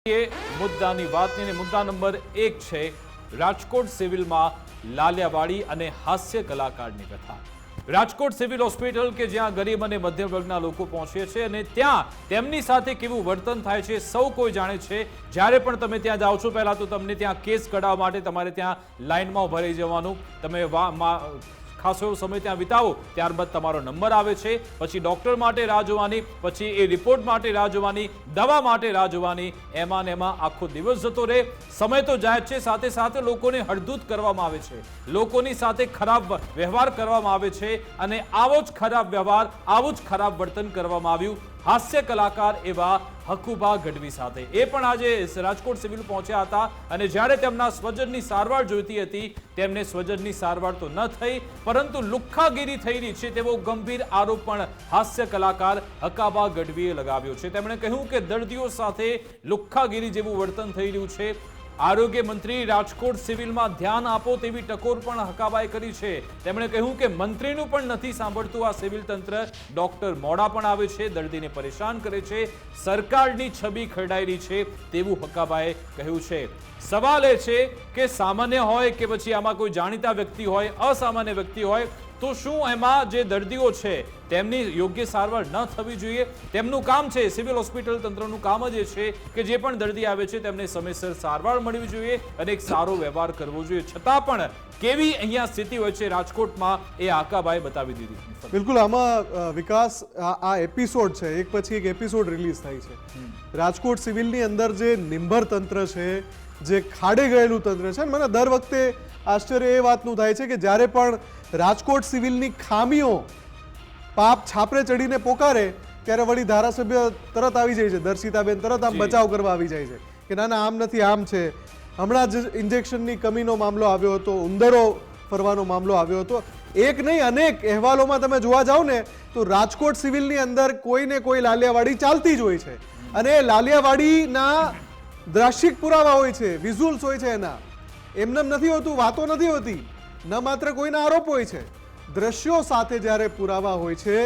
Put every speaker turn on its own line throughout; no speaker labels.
મુદ્દાની વાતની અને મુદ્દા નંબર 1 છે રાજકોટ સિવિલમાં લાલિયાવાડી અને હાસ્ય કલાકારની કથા। રાજકોટ સિવિલ હોસ્પિટલ કે જ્યાં ગરીબ અને મધ્યમ વર્ગના લોકો પહોંચે છે અને ત્યાં તેમની સાથે કેવું વર્તન થાય છે સૌ કોઈ જાણે છે। જ્યારે પણ તમે ત્યાં જાઓ છો પહેલા તો તમને ત્યાં કેસ કઢાવવા માટે તમારે ત્યાં લાઇનમાં ઉભા રહી જવાનું, તમે ખાસો એવો સમય ત્યાં વિતાવો, ત્યારબાદ તમારો નંબર આવે છે, પછી ડોક્ટર માટે રાહ જોવાની, પછી એ રિપોર્ટ માટે રાહ જોવાની, દવા માટે રાહ જોવાની, એમાં ને એમાં આખો દિવસ જતો રહે। સમય તો જાય છે, સાથે સાથે લોકોને હળદૂત કરવામાં આવે છે, લોકોની સાથે ખરાબ વ્યવહાર કરવામાં આવે છે અને આવો જ ખરાબ વ્યવહાર, આવું જ ખરાબ વર્તન કરવામાં આવ્યું હાસ્ય કલાકાર એવા હકુબા ગઢવી સાથે। એ પણ આજે રાજકોટ સિવિલ પહોંચ્યા હતા અને જ્યારે તેમના સ્વજનની સારવાર જોઈતી હતી તેમને સ્વજનની સારવાર તો ન થઈ, પરંતુ લુખ્ખાગીરી થઈ રહી છે તેવો ગંભીર આરોપ પણ હાસ્ય કલાકાર હકુબા ગઢવીએ લગાવ્યો છે। તેમણે કહ્યું કે દર્દીઓ સાથે લુખ્ખાગીરી જેવું વર્તન થઈ રહ્યું છે। આરોગ્ય મંત્રી રાજકોટ સિવિલમાં ધ્યાન આપો તેવી ટકોર પણ હકાબાએ કરી છે। તેમણે કહ્યું કે મંત્રીનું પણ નથી સાંભળતું આ સિવિલ તંત્ર, ડોક્ટર મોડા પણ આવે છે, દર્દીને પરેશાન કરે છે, સરકારની છબી ખરડાઈ રહી છે તેવું હકાબાએ કહ્યું છે। સવાલ એ છે કે સામાન્ય હોય કે પછી આમાં કોઈ જાણીતા વ્યક્તિ હોય, અસામાન્ય વ્યક્તિ હોય, તો શું એમાં જે દર્દીઓ છે તેમની યોગ્ય સારવાર ન થવી જોઈએ? તેમનું કામ છે, સિવિલ હોસ્પિટલ તંત્રનું કામ જ એ છે કે જે પણ દર્દી આવે છે તેમને સમયસર સારવાર મળવી જોઈએ અને એક સારો વ્યવહાર કરવો જોઈએ। છતાં પણ કેવી અહીંયા સ્થિતિ હોય છે રાજકોટમાં એ આકાબાએ બતાવી દીધી।
બિલકુલ, આમાં વિકાસ આ એપિસોડ છે, એક પછી એક એપિસોડ રિલીઝ થાય છે। રાજકોટ સિવિલની અંદર જે નિંભર તંત્ર છે, જે ખાડે ગયેલું તંત્ર છે, મને દર વખતે આશ્ચર્ય એ વાતનું થાય છે કે જ્યારે પણ રાજકોટ સિવિલની ખામીઓ પાપ છાપરે ચડીને પોકારે ત્યારે વળી ધારાસભ્ય તરત આવી જાય છે, દર્શિતાબેન તરત આમ બચાવ કરવા આવી જાય છે કે ના ના આમ નથી, આમ છે। હમણાં જ ઇન્જેક્શનની કમીનો મામલો આવ્યો હતો, ઉંદરો ફરવાનો મામલો આવ્યો હતો, એક નહીં અનેક અહેવાલોમાં તમે જોવા જાઓ ને તો રાજકોટ સિવિલની અંદર કોઈને કોઈ લાલિયાવાડી ચાલતી જ હોય છે અને લાલિયાવાડીના દ્રાક્ષિક પુરાવા હોય છે, વિઝ્યુઅલ્સ હોય છે, એના એમને નથી હોતું, વાતો નથી હોતી, ન માત્ર કોઈના આરોપ હોય છે, દ્રશ્યો સાથે જ્યારે પુરાવા હોય છે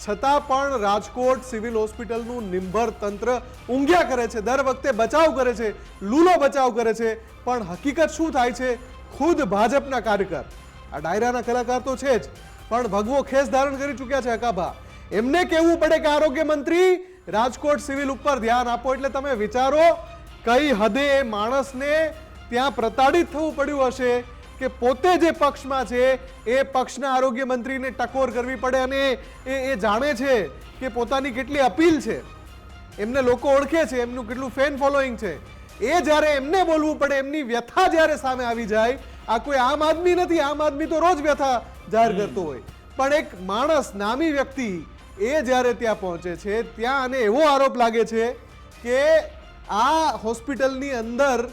છતાં પણ રાજકોટ સિવિલ હોસ્પિટલનું નિંભર તંત્ર ઊંઘ્યા કરે છે, દર વખતે બચાવ કરે છે, લૂલો બચાવ કરે છે, પણ હકીકત શું થાય છે? ખુદ ભાજપના કાર્યકર, આ ડાયરાના કલાકાર તો છે જ, પણ ભગવો ખેસ ધારણ કરી ચૂક્યા છે હકાભા, એમને કહેવું પડે કે આરોગ્ય મંત્રી રાજકોટ સિવિલ ઉપર ધ્યાન આપો, એટલે તમે વિચારો કઈ હદે એ માણસને ત્યાં પ્રતાડિત થવું પડ્યું હશે કે પોતે જે પક્ષમાં છે એ પક્ષના આરોગ્ય મંત્રીને ટકોર કરવી પડે અને એ જાણે છે કે પોતાની કેટલી અપીલ છે, એમને લોકો ઓળખે છે, એમનું કેટલું ફેન ફોલોઈંગ છે, એ જ્યારે એમને બોલવું પડે, એમની વ્યથા જ્યારે સામે આવી જાય, આ કોઈ આમ આદમી નથી, આમ આદમી તો રોજ વ્યથા જાહેર કરતો હોય, પણ એક માણસ, નામી વ્યક્તિ એ જ્યારે ત્યાં પહોંચે છે ત્યાં અને એવો આરોપ લાગે છે કે આ હોસ્પિટલની અંદર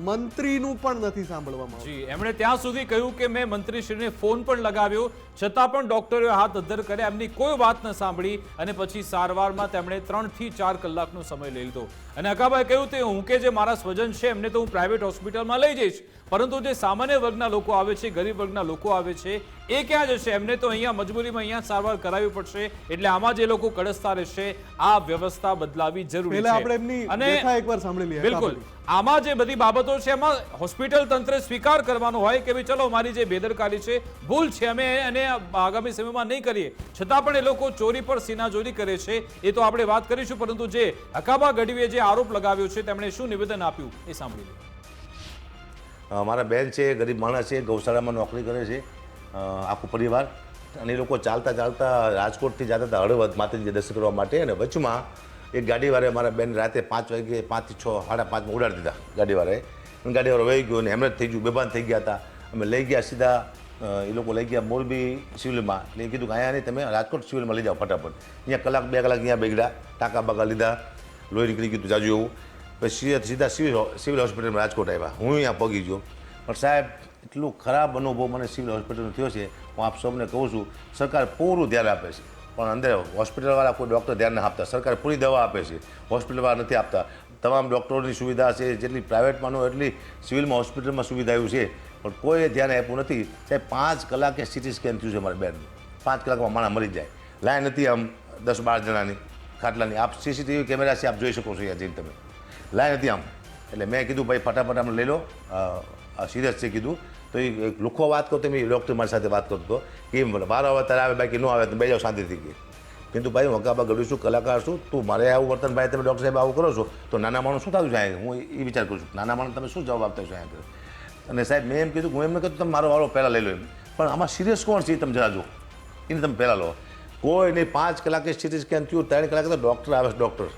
મંત્રીનું પણ નથી સાંભળવામાં આવતું।
જી, એમણે ત્યાં સુધી કહ્યું કે મેં મંત્રીશ્રીને ફોન પણ લગાવ્યો છતાં પણ ડોક્ટરોએ હાથ અદ્ધર કર્યા, એમની કોઈ વાત ન સાંભળી અને પછી સારવારમાં તેમણે 3 થી 4 કલાકનો સમય લઈ લીધો અને હકાબાએ કહ્યું તે હું કે જે મારા સ્વજન છે એમને તો હું પ્રાઇવેટ હોસ્પિટલમાં લઈ જઈશ, પરંતુ જે સામાન્ય વર્ગના લોકો આવે છે, ગરીબ વર્ગના લોકો આવે છે, એ ક્યાં જશે? એમને તો અહીંયા મજબૂરીમાં અહીંયા સારવાર કરાવવી પડશે, એટલે આમાં જે લોકો કડસતા રહેશે આ વ્યવસ્થા બદલાવી જરૂરી છે। અને
એકવાર સાંભળી લઈએ,
બિલકુલ આમાં જે બધી બાબતો છે એમાં હોસ્પિટલ તંત્રે સ્વીકાર કરવાનો હોય કે ભાઈ ચલો મારી જે બેદરકારી છે, ભૂલ છે, અમે એને આગામી સમયમાં નહીં કરીએ, છતાં પણ એ લોકો ચોરી પર સીનાચોરી કરે છે એ તો આપણે વાત કરીશું, પરંતુ જે હકુબા ગઢવીએ જે આરોપ લગાવ્યો છે તેમણે શું નિવેદન આપ્યું એ સાંભળી લઈએ।
મારા બેન છે, ગરીબ માણસ છે, ગૌશાળામાં નોકરી કરે છે, આખું પરિવાર, અને એ લોકો ચાલતા ચાલતા રાજકોટથી જતા હતા હળવદ માતાજી દર્શન કરવા માટે, અને વચમાં એક ગાડીવાળાએ મારા બેન રાતે 5 વાગે 5 થી 6, 5:30 ઉડાડી દીધા ગાડીવાળાએ, ગાડીવાળો વહી ગયો અને હેમરેજ થઈ ગયું, બેભાન થઈ ગયા હતા। અમે લઈ ગયા સીધા, એ લોકો લઈ ગયા મોરબી સિવિલમાં, એટલે કીધું કે અહીંયા નહીં તમે રાજકોટ સિવિલમાં લઈ જાઓ ફટાફટ, અહીંયા કલાક 2 કલાક અહીંયા બેગડા, ટાંકા બાકા લીધા, લોહી નીકળી ગયું જાજુ એવું, પછી સીધા સિવિલ હોસ્પિટલમાં રાજકોટ આવ્યા। હું અહીંયા પગી ગયો, પણ સાહેબ એટલું ખરાબ અનુભવ મને સિવિલ હોસ્પિટલનો થયો છે, હું આપ સૌને કહું છું, સરકાર પૂરું ધ્યાન આપે છે પણ અંદર હોસ્પિટલવાળા કોઈ ડૉક્ટર ધ્યાન ના આપતા, સરકાર પૂરી દવા આપે છે, હોસ્પિટલવાળા નથી આપતા, તમામ ડૉક્ટરોની સુવિધા છે, જેટલી પ્રાઇવેટમાં ન એટલી સિવિલમાં હોસ્પિટલમાં સુવિધા આવ્યું છે, પણ કોઈએ ધ્યાન આપ્યું નથી। સાહેબ 5 કલાકે સિટી સ્કેન થયું છે મારા બેનનું, 5 કલાકમાં માણસ મરી જાય, લાઈન હતી આમ 10-12 જણાની ખાટલાની, આપ સીસીટીવી કેમેરા છે, આપ જોઈ શકો છો અહીંયા જઈને તમે, લાઈ હતી આમ. એટલે મેં કીધું ભાઈ ફટાફટ આમ લઈ લો, સિરિયસ છે કીધું. તો એ લુખો વાત કરતો, મેં ડૉક્ટર મારી સાથે વાત કરતો કે વારો આવે ત્યારે આવે, બાકી ન આવે તો બે જાવ શાંતિથી ગઈ. કીધું ભાઈ હું હકાબા ગઢવી છું, કલાકાર છું, તું મારે આવું વર્તન ભાઈ તમે ડૉક્ટર સાહેબ આવું કરો છો તો નાના માણસ શું થતું છે અહીંયા? હું એ વિચાર કરું છું નાના માણસ તમે શું જવાબ આપતા છો અહીંયા? અને સાહેબ મેં એમ કીધું, હું એમને કીધું તમે મારો વાળો પહેલાં લઈ લો એમ, પણ આમાં સિરિયસ કોણ છે એ તમે જરા જો, એને તમે પહેલાં લો. કોઈ નહીં, 5 કલાકે સિટી સ્કેન થયું, 3 કલાકે તો ડૉક્ટર આવે છે. ડૉક્ટર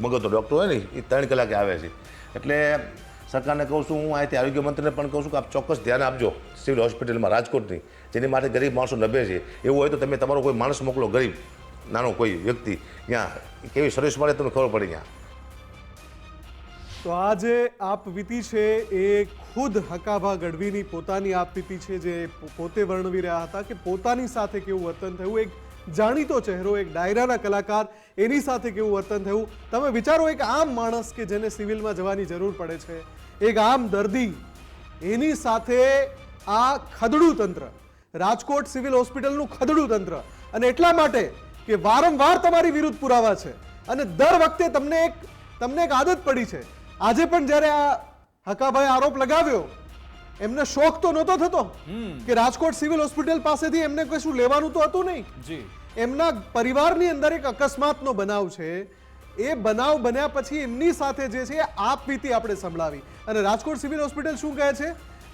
મગજનો ડૉક્ટર હોય ને એ 3 કલાકે આવે છે. એટલે સરકારને કહું છું, હું અહીંથી આરોગ્ય મંત્રીને પણ કહું છું કે આપ ચોક્કસ ધ્યાન આપજો સિવિલ હોસ્પિટલમાં રાજકોટની, જેની માટે ગરીબ માણસો નભે છે. એવું હોય તો તમે તમારો કોઈ માણસ મોકલો, ગરીબ નાનો કોઈ વ્યક્તિ, ત્યાં કેવી સર્વિસ મળે તમને ખબર પડે ત્યાં.
તો આ જે આપવીતી છે એ ખુદ હકાભા ગઢવીની પોતાની આપવીતી છે, જે પોતે વર્ણવી રહ્યા હતા કે પોતાની સાથે કેવું વર્તન થયું. એક જાણીતો ચહેરો, એક ડાયરાના કલાકાર, એની સાથે કેવું વર્તન થયું. તમે વિચારો, એક આમ માણસ કે જેને સિવિલમાં જવાની જરૂર પડે છે, એક આમ દર્દી, એની સાથે આ ખદડું તંત્ર, રાજકોટ સિવિલ હોસ્પિટલનું ખદડું તંત્ર. અને એટલા માટે કે વારંવાર તમારી વિરુદ્ધ પુરાવા છે અને દર વખતે તમને એક આદત પડી છે. આજે પણ જ્યારે આ હકાભાઈ આરોપ લગાવ્યો, એમને શોખ તો નહોતો થતો કે રાજકોટ સિવિલ હોસ્પિટલ પાસેથી એમને કશું લેવાનું તો હતું નહીં. એમના પરિવારની અંદર એક અકસ્માતનો બનાવ છે. એ બનાવ બન્યા પછી એમની સાથે જે છે આપવીતી આપણે સંભળાવી. અને રાજકોટ સિવિલ હોસ્પિટલ શું કહે છે?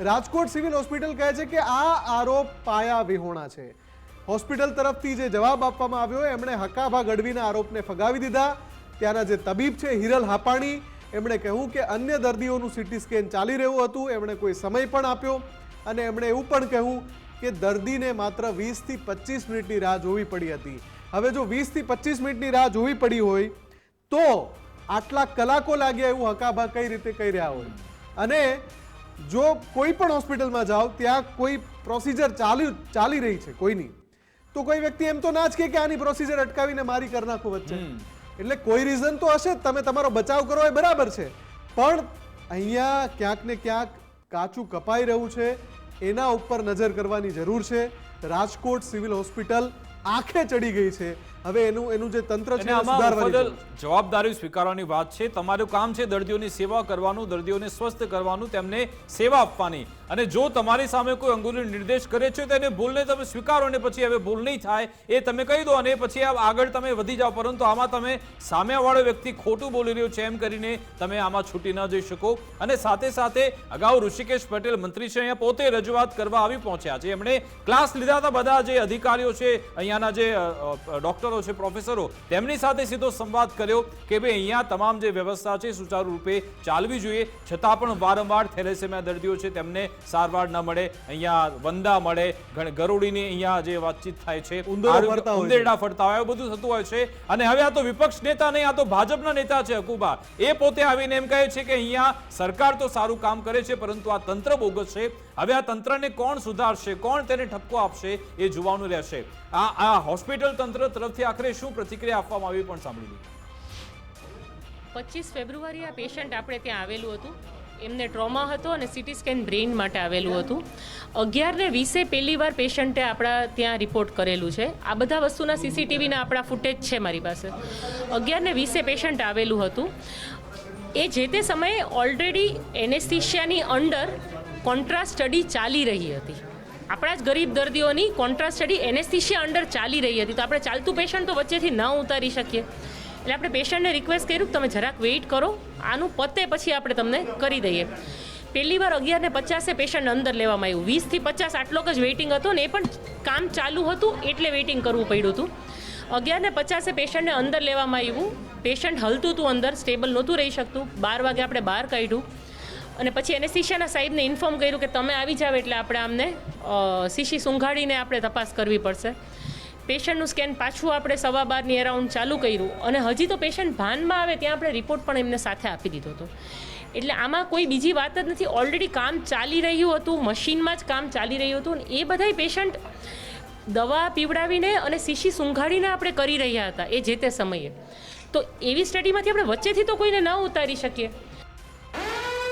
રાજકોટ સિવિલ હોસ્પિટલ કહે છે કે આ આરોપ પાયા વિહોણા છે. હોસ્પિટલ તરફથી જે જવાબ આપવામાં આવ્યો, એમણે હકાભા ગઢવીના આરોપને ફગાવી દીધા. ત્યાંના જે તબીબ છે હિરલ હાપાણી, એમણે કહ્યું કે અન્ય દર્દીઓનું સીટી સ્કેન ચાલી રહ્યું હતું. એમણે કોઈ સમય પણ આપ્યો અને એમણે એવું પણ કહ્યું કે દર્દીને માત્ર 20 થી 25 મિનિટની રાહ જોવી પડી હતી. હવે જો 20 થી 25 મિનિટની રાહ જોવી પડી હોય તો આટલા કલાકો લાગ્યા એવું હકાભા કઈ રીતે કહી રહ્યા હોય? અને જો કોઈ પણ હોસ્પિટલમાં જાઓ, ત્યાં કોઈ પ્રોસિજર ચાલી રહી છે કોઈની, તો કોઈ વ્યક્તિ એમ તો ના જ કે આની પ્રોસિજર અટકાવીને મારી કરી નાખો વચ્ચે. એટલે કોઈ રીઝન તો હશે, તમે તમારો બચાવ કરો એ બરાબર છે, પણ અહીંયા ક્યાંક ને ક્યાંક કાચું કપાઈ રહ્યું છે. એના ઉપર નજર કરવાની જરૂર છે. રાજકોટ સિવિલ હોસ્પિટલ આંખે ચડી ગઈ છે. હવે એનું જે તંત્ર છે સુધારવાની
જવાબદારી સ્વીકારવાની વાત છે. તમારું કામ છે દર્દીઓની સેવા કરવાનું, દર્દીઓને સ્વસ્થ કરવાનું, તેમને સેવા આપવાની. અને જો તમારી સામે કોઈ અંગુલી નિર્દેશ કરે છે તો એને ભૂલને તમે સ્વીકારો અને પછી હવે ભૂલ નહીં થાય એ તમે કહી દો અને પછી આગળ તમે વધી જાઓ. પરંતુ આમાં તમે સામેવાળો વ્યક્તિ ખોટું બોલી રહ્યો છે એમ કરીને તમે આમાં છૂટી ન જઈ શકો. અને સાથે સાથે અગાઉ ઋષિકેશ પટેલ મંત્રી છે, અહીંયા પોતે રજૂઆત કરવા આવી પહોંચ્યા છે. એમણે ક્લાસ લીધા હતા બધા જે અધિકારીઓ છે, અહીંયાના જે ડોક્ટરો છે, પ્રોફેસરો, તેમની સાથે સીધો સંવાદ કર્યો કે ભાઈ અહીંયા તમામ જે વ્યવસ્થા છે સુચારુ રૂપે ચાલવી જોઈએ. છતાં પણ વારંવાર થેલેસેમિયા દર્દીઓ છે તેમને સારવાર ન મળે, અહીંયા વંદા મળે, ગરોળીની અહીંયા જે વાતચીત થાય છે, ઉંદેરડા ફરતા હોય, બધું થતું હોય છે. અને હવે આ તો વિપક્ષ નેતા નહીં, આ તો ભાજપના નેતા છે હકુબા. એ પોતે આવીને એમ કહે છે કે અહીંયા સરકાર તો સારું કામ કરે છે પરંતુ આ તંત્ર બોગસ છે. હવે આ તંત્રને કોણ સુધારશે, કોણ તેને ઠપકો આપશે એ જોવાનું રહેશે. આ હોસ્પિટલ તંત્ર તરફથી આખરે શું પ્રતિક્રિયા આપવામાં આવી પણ સાંભળી લીધી.
25 ફેબ્રુઆરી આ પેશન્ટ આપણે ત્યાં આવેલું હતું. એમને ટ્રોમા હતો અને સીટી સ્કેન બ્રેઇન માટે આવેલું હતું. 11:20 પહેલી વાર પેશન્ટે આપણા ત્યાં રિપોર્ટ કરેલું છે. આ બધા વસ્તુના સીસીટીવીના આપણા ફૂટેજ છે મારી પાસે. 11:20 પેશન્ટ આવેલું હતું. એ જે તે સમયે ઓલરેડી એનેસ્થિશિયાની અંડર કોન્ટ્રાસ્ટ સ્ટડી ચાલી રહી હતી. આપણા જ ગરીબ દર્દીઓની કોન્ટ્રાસ્ટ સ્ટડી એનેસ્થિશિયા અંડર ચાલી રહી હતી. તો આપણે ચાલતું પેશન્ટ તો વચ્ચેથી ન ઉતારી શકીએ. એટલે આપણે પેશન્ટને રિક્વેસ્ટ કર્યું કે તમે જરાક વેઇટ કરો, આનું પતે પછી આપણે તમને કરી દઈએ. પહેલી વાર 11:50 પેશન્ટ અંદર લેવામાં આવ્યું. 20 થી 50 આટલો જ વેઇટિંગ હતો ને એ પણ કામ ચાલુ હતું એટલે વેઇટિંગ કરવું પડ્યું હતું. 11:50 પેશન્ટને અંદર લેવામાં આવ્યું. પેશન્ટ હલતું હતું અંદર, સ્ટેબલ નહોતું રહી શકતું. 12 વાગે આપણે બહાર કાઢ્યું અને પછી એનેસ્થિશિયાના સાહેબને ઇન્ફોર્મ કર્યું કે તમે આવી જાવ એટલે આપણે આમને શીશી સૂંઘાડીને આપણે તપાસ કરવી પડશે. પેશન્ટનું સ્કેન પાછું આપણે 12:15 અરાઉન્ડ ચાલુ કર્યું અને હજી તો પેશન્ટ ભાનમાં આવે ત્યાં આપણે રિપોર્ટ પણ એમને સાથે આપી દીધો હતો. એટલે આમાં કોઈ બીજી વાત જ નથી. ઓલરેડી કામ ચાલી રહ્યું હતું, મશીનમાં જ કામ ચાલી રહ્યું હતું અને એ બધાય પેશન્ટ દવા પીવડાવીને અને શીશી સૂંઘાડીને આપણે કરી રહ્યા હતા એ જે તે સમયે. તો એવી સ્ટડીમાંથી આપણે વચ્ચેથી તો કોઈને ન ઉતારી શકીએ.